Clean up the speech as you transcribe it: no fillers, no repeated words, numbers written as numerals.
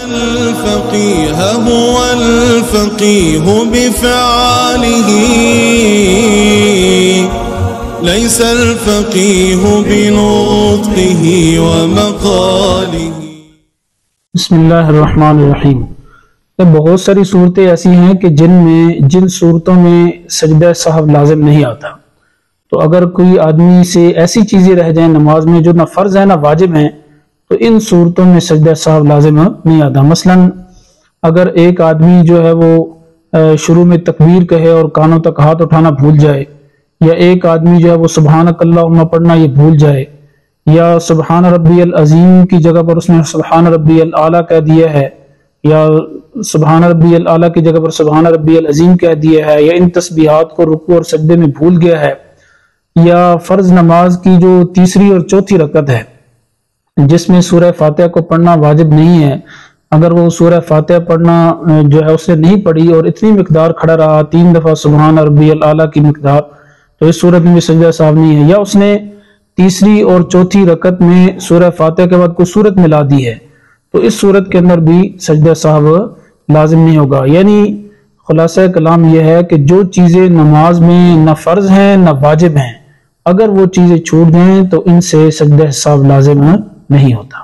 الفقيه هو الفقيه بفعاله ليس الفقيه بنطقه ومقاله. بسم اللہ الرحمن الرحیم. بہت ساری صورتیں ایسی ہیں کہ جن صورتوں میں سجدہ سہو لازم نہیں آتا. تو اگر کوئی آدمی سے ایسی چیزیں رہ جائیں نماز میں جو نہ فرض ہے نہ واجب ہیں تو ان صورتوں میں سجدہ سہو لازم نہیں آتا. مثلا اگر ایک آدمی جو ہے وہ شروع میں تکبیر کہے اور کانوں تک ہاتھ اٹھانا بھول جائے، یا ایک آدمی جو ہے وہ سبحانک اللہم پڑھنا یہ بھول جائے، یا سبحان ربی العظیم کی جگہ پر اس نے سبحان ربی الاعلیٰ کہہ دیا ہے، یا سبحان ربی الاعلیٰ کی جگہ پر سبحان ربی العظیم کہہ دیا ہے، یا ان تسبیحات کو رکوع اور سجدے میں بھول گیا ہے، یا فرض نماز کی جو تیسری اور چوتھی رکعت ہے جس میں سورہ فاتحہ کو پڑھنا واجب نہیں ہے، اگر وہ سورہ فاتحہ پڑھنا جو ہے اس نے نہیں پڑھی اور اتنی مقدار کھڑا رہا 3 دفعہ سبحان ربی الاعلیٰ کی مقدار، تو اس صورت میں بھی سجدہ سہو نہیں ہے. یا اس نے تیسری اور چوتھی رکعت میں سورہ فاتحہ کے بعد کوئی سورت ملا دی ہے تو اس صورت کے اندر بھی سجدہ سہو لازم نہیں ہوگا. یعنی خلاصہ کلام یہ ہے کہ جو چیزیں نماز میں نہ فرض ہیں نہ واجب ہیں، اگر وہ چیزیں چھوٹ جائیں تو ان سے سجدہ سہو لازم نہیں ہوتا.